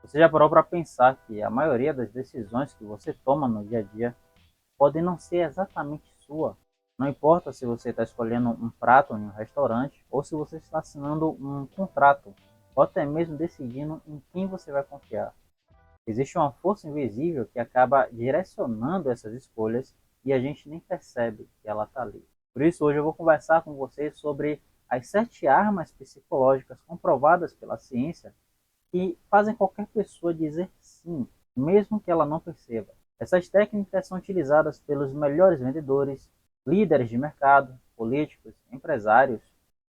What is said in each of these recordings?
Você já parou para pensar que a maioria das decisões que você toma no dia a dia podem não ser exatamente sua? Não importa se você está escolhendo um prato em um restaurante ou se você está assinando um contrato, ou até mesmo decidindo em quem você vai confiar. Existe uma força invisível que acaba direcionando essas escolhas e a gente nem percebe que ela está ali. Por isso, hoje eu vou conversar com vocês sobre as 7 armas psicológicas comprovadas pela ciência que fazem qualquer pessoa dizer sim, mesmo que ela não perceba. Essas técnicas são utilizadas pelos melhores vendedores, líderes de mercado, políticos, empresários,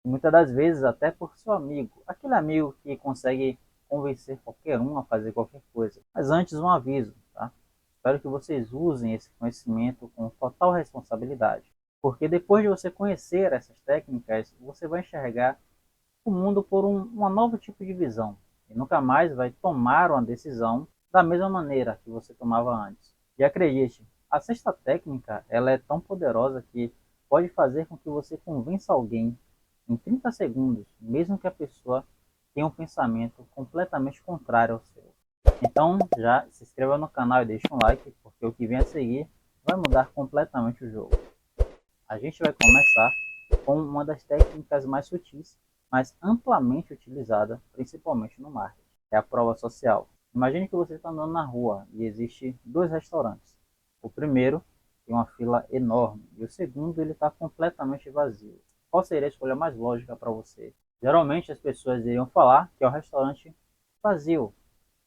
e muitas das vezes até por seu amigo, aquele amigo que consegue convencer qualquer um a fazer qualquer coisa. Mas antes, um aviso, tá? Espero que vocês usem esse conhecimento com total responsabilidade, porque depois de você conhecer essas técnicas, você vai enxergar o mundo por uma nova tipo de visão e nunca mais vai tomar uma decisão da mesma maneira que você tomava antes. E acredite, a sexta técnica ela é tão poderosa que pode fazer com que você convença alguém em 30 segundos, mesmo que a pessoa tenha um pensamento completamente contrário ao seu. Então, já se inscreva no canal e deixe um like, porque o que vem a seguir vai mudar completamente o jogo. A gente vai começar com uma das técnicas mais sutis, mas amplamente utilizada, principalmente no marketing, é a prova social. Imagine que você está andando na rua e existe dois restaurantes. O primeiro tem uma fila enorme e o segundo ele está completamente vazio. Qual seria a escolha mais lógica para você? Geralmente as pessoas iriam falar que é o restaurante vazio,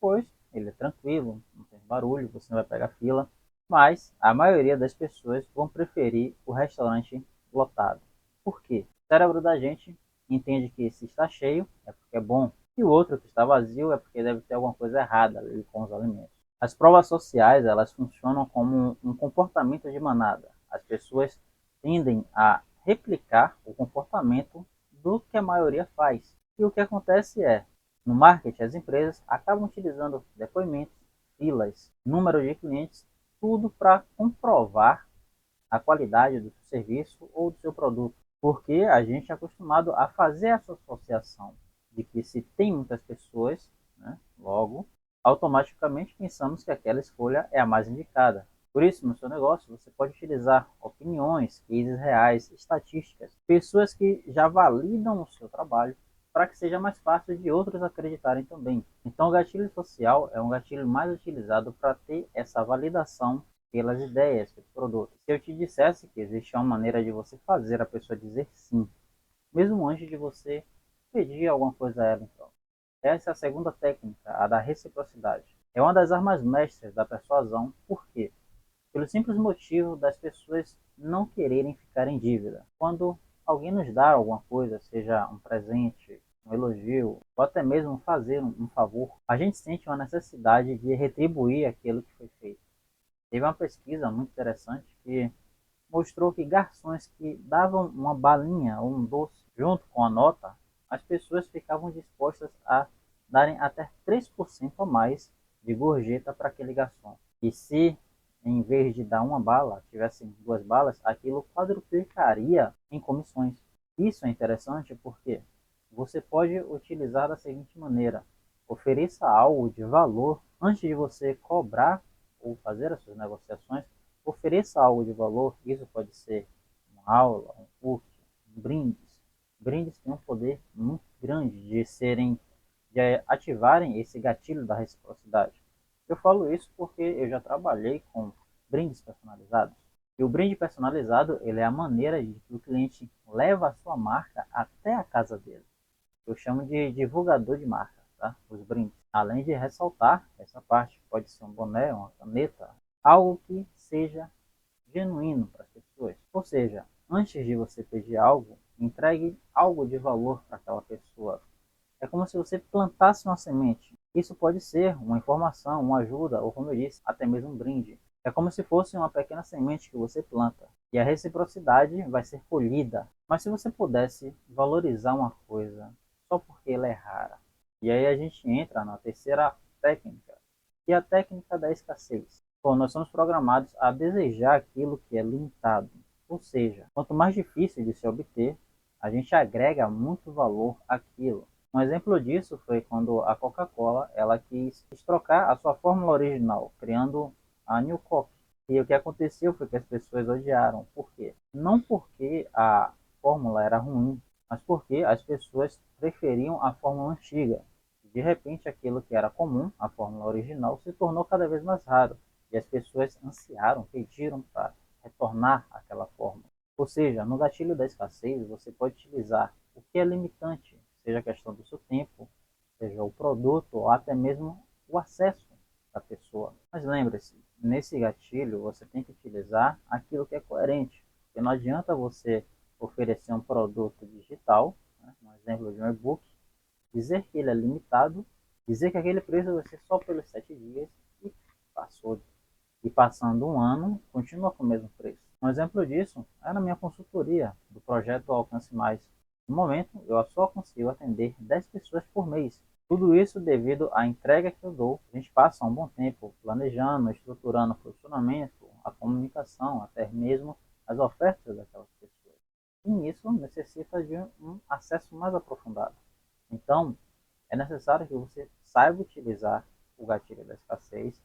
pois ele é tranquilo, não tem barulho, você não vai pegar fila, mas a maioria das pessoas vão preferir o restaurante lotado. Por quê? O cérebro da gente entende que se está cheio é porque é bom, e o outro que está vazio é porque deve ter alguma coisa errada ali com os alimentos. As provas sociais, elas funcionam como um comportamento de manada. As pessoas tendem a replicar o comportamento do que a maioria faz. E o que acontece é, no marketing, as empresas acabam utilizando depoimentos, filas, número de clientes, tudo para comprovar a qualidade do seu serviço ou do seu produto. Porque a gente é acostumado a fazer essa associação de que se tem muitas pessoas, né, logo, automaticamente pensamos que aquela escolha é a mais indicada. Por isso, no seu negócio, você pode utilizar opiniões, cases reais, estatísticas, pessoas que já validam o seu trabalho para que seja mais fácil de outros acreditarem também. Então, o gatilho social é um gatilho mais utilizado para ter essa validação pelas ideias, pelos produtos. Se eu te dissesse que existe uma maneira de você fazer a pessoa dizer sim, mesmo antes de você pedir alguma coisa a ela, então. Essa é a segunda técnica, a da reciprocidade. É uma das armas mestras da persuasão, por quê? Pelo simples motivo das pessoas não quererem ficar em dívida. Quando alguém nos dá alguma coisa, seja um presente, um elogio, ou até mesmo fazer um favor, a gente sente uma necessidade de retribuir aquilo que foi feito. Teve uma pesquisa muito interessante que mostrou que garçons que davam uma balinha ou um doce junto com a nota, as pessoas ficavam dispostas a darem até 3% a mais de gorjeta para aquele garçom. E se em vez de dar uma bala, tivessem duas balas, aquilo quadruplicaria em comissões. Isso é interessante porque você pode utilizar da seguinte maneira: ofereça algo de valor antes de você cobrar ou fazer as suas negociações. Ofereça algo de valor, isso pode ser uma aula, um curso, um brindes. Brindes têm um poder muito grande de ativarem esse gatilho da reciprocidade. Eu falo isso porque eu já trabalhei com brindes personalizados. E o brinde personalizado, ele é a maneira de que o cliente leva a sua marca até a casa dele. Eu chamo de divulgador de marca, tá? Os brindes. Além de ressaltar essa parte, pode ser um boné, uma caneta, algo que seja genuíno para as pessoas. Ou seja, antes de você pedir algo, entregue algo de valor para aquela pessoa. É como se você plantasse uma semente. Isso pode ser uma informação, uma ajuda, ou como eu disse, até mesmo um brinde. É como se fosse uma pequena semente que você planta. E a reciprocidade vai ser colhida. Mas se você pudesse valorizar uma coisa só porque ela é rara. E aí a gente entra na terceira técnica, que é a técnica da escassez. Bom, nós somos programados a desejar aquilo que é limitado. Ou seja, quanto mais difícil de se obter, a gente agrega muito valor àquilo. Um exemplo disso foi quando a Coca-Cola ela quis trocar a sua fórmula original, criando a New Coke. E o que aconteceu foi que as pessoas odiaram. Por quê? Não porque a fórmula era ruim, mas porque as pessoas preferiam a fórmula antiga. De repente, aquilo que era comum, a fórmula original, se tornou cada vez mais raro. E as pessoas ansiaram, pediram para retornar àquela fórmula. Ou seja, no gatilho da escassez, você pode utilizar o que é limitante, seja a questão do seu tempo, seja o produto ou até mesmo o acesso da pessoa. Mas lembre-se, nesse gatilho você tem que utilizar aquilo que é coerente, porque não adianta você oferecer um produto digital, né, um exemplo de um e-book, dizer que ele é limitado, dizer que aquele preço vai ser só pelos 7 dias e passou. E passando um ano, continua com o mesmo preço. Um exemplo disso é na minha consultoria do projeto Alcance Mais. No momento, eu só consigo atender 10 pessoas por mês. Tudo isso devido à entrega que eu dou. A gente passa um bom tempo planejando, estruturando o funcionamento, a comunicação, até mesmo as ofertas daquelas pessoas. E isso necessita de um acesso mais aprofundado. Então, é necessário que você saiba utilizar o gatilho da escassez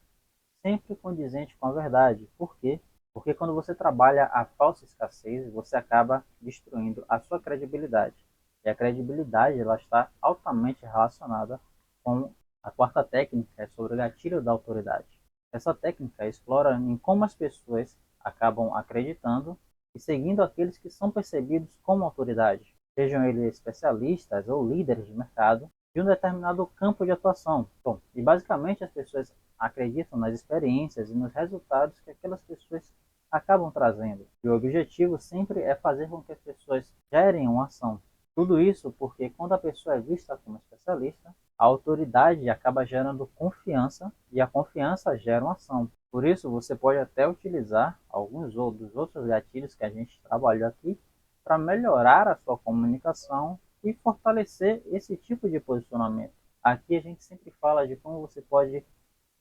sempre condizente com a verdade. Por quê? Porque quando você trabalha a falsa escassez, você acaba destruindo a sua credibilidade. E a credibilidade ela está altamente relacionada com a quarta técnica, é sobre o gatilho da autoridade. Essa técnica explora em como as pessoas acabam acreditando e seguindo aqueles que são percebidos como autoridade, sejam eles especialistas ou líderes de mercado, de um determinado campo de atuação. Bom, e basicamente as pessoas acreditam nas experiências e nos resultados que aquelas pessoas acabam trazendo. E o objetivo sempre é fazer com que as pessoas gerem uma ação. Tudo isso porque quando a pessoa é vista como especialista, a autoridade acaba gerando confiança e a confiança gera uma ação. Por isso, você pode até utilizar alguns dos outros gatilhos que a gente trabalhou aqui para melhorar a sua comunicação e fortalecer esse tipo de posicionamento. Aqui a gente sempre fala de como você pode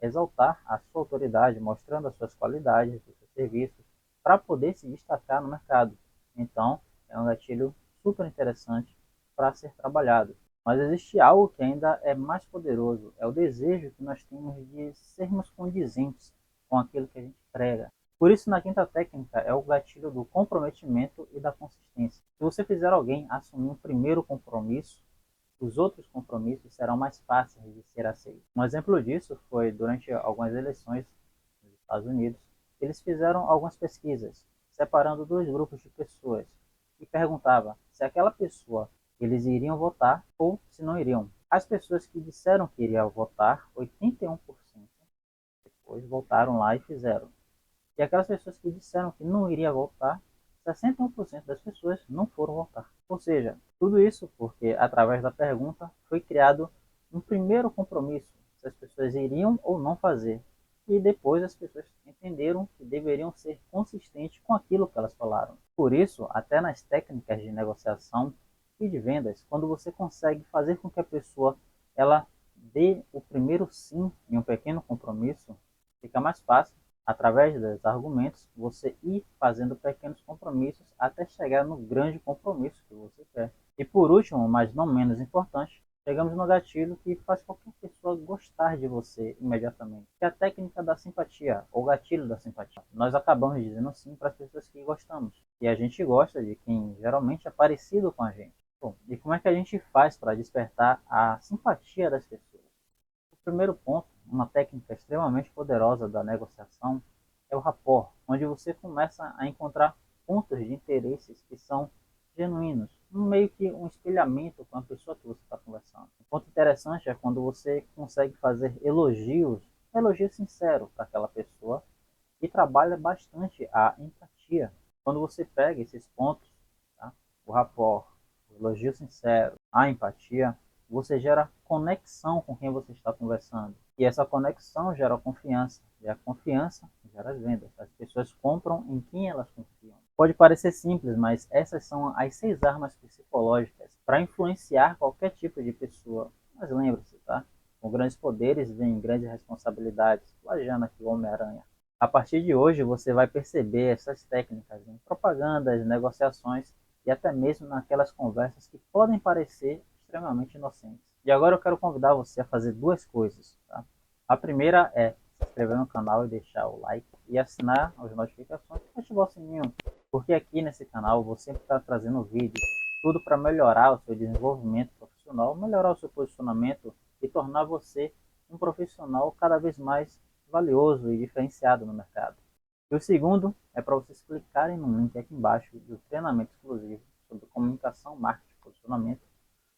exaltar a sua autoridade, mostrando as suas qualidades, os seus serviços, para poder se destacar no mercado. Então, é um gatilho super interessante para ser trabalhado. Mas existe algo que ainda é mais poderoso, é o desejo que nós temos de sermos condizentes com aquilo que a gente prega. Por isso, na quinta técnica, é o gatilho do comprometimento e da consistência. Se você fizer alguém assumir um primeiro compromisso, os outros compromissos serão mais fáceis de ser aceitos. Um exemplo disso foi durante algumas eleições nos Estados Unidos, eles fizeram algumas pesquisas, separando dois grupos de pessoas e perguntava se aquela pessoa eles iriam votar ou se não iriam. As pessoas que disseram que iriam votar, 81% depois voltaram lá e fizeram. E aquelas pessoas que disseram que não iriam votar, 61% das pessoas não foram votar. Ou seja, tudo isso porque, através da pergunta, foi criado um primeiro compromisso, se as pessoas iriam ou não fazer. E depois as pessoas entenderam que deveriam ser consistentes com aquilo que elas falaram. Por isso, até nas técnicas de negociação e de vendas, quando você consegue fazer com que a pessoa ela dê o primeiro sim em um pequeno compromisso, fica mais fácil através dos argumentos, você ir fazendo pequenos compromissos até chegar no grande compromisso que você quer. E por último, mas não menos importante, chegamos no gatilho que faz qualquer pessoa gostar de você imediatamente, que é a técnica da simpatia, ou gatilho da simpatia. Nós acabamos dizendo sim para as pessoas que gostamos, e a gente gosta de quem geralmente é parecido com a gente. Bom, e como é que a gente faz para despertar a simpatia das pessoas? O primeiro ponto, uma técnica extremamente poderosa da negociação, é o rapport, onde você começa a encontrar pontos de interesses que são genuínos, meio que um espelhamento com a pessoa que você está conversando. Um ponto interessante é quando você consegue fazer elogios sinceros para aquela pessoa e trabalha bastante a empatia. Quando você pega esses pontos, tá? O rapport, o elogio sincero, a empatia, você gera conexão com quem você está conversando. E essa conexão gera confiança. E a confiança gera as vendas. As pessoas compram em quem elas confiam. Pode parecer simples, mas essas são as 6 armas psicológicas para influenciar qualquer tipo de pessoa. Mas lembre-se, tá? Com grandes poderes vem grandes responsabilidades. Plagiando aqui o Homem-Aranha. A partir de hoje, você vai perceber essas técnicas em propagandas, negociações e até mesmo naquelas conversas que podem parecer extremamente inocentes. E agora eu quero convidar você a fazer duas coisas, tá? A primeira é se inscrever no canal e deixar o like e assinar as notificações e ativar o sininho, porque aqui nesse canal eu vou sempre estar trazendo vídeos, tudo para melhorar o seu desenvolvimento profissional, melhorar o seu posicionamento e tornar você um profissional cada vez mais valioso e diferenciado no mercado. E o segundo é para vocês clicarem no link aqui embaixo do treinamento exclusivo sobre comunicação, marketing e posicionamento,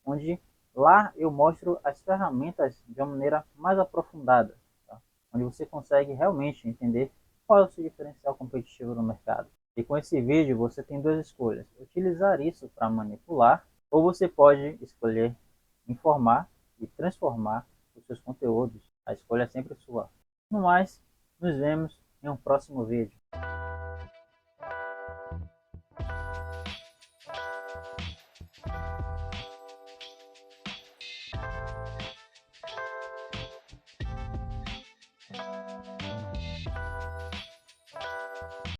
onde lá eu mostro as ferramentas de uma maneira mais aprofundada, tá? Onde você consegue realmente entender qual é o seu diferencial competitivo no mercado. E com esse vídeo você tem duas escolhas: utilizar isso para manipular, ou você pode escolher informar e transformar os seus conteúdos. A escolha é sempre sua. No mais, nos vemos em um próximo vídeo.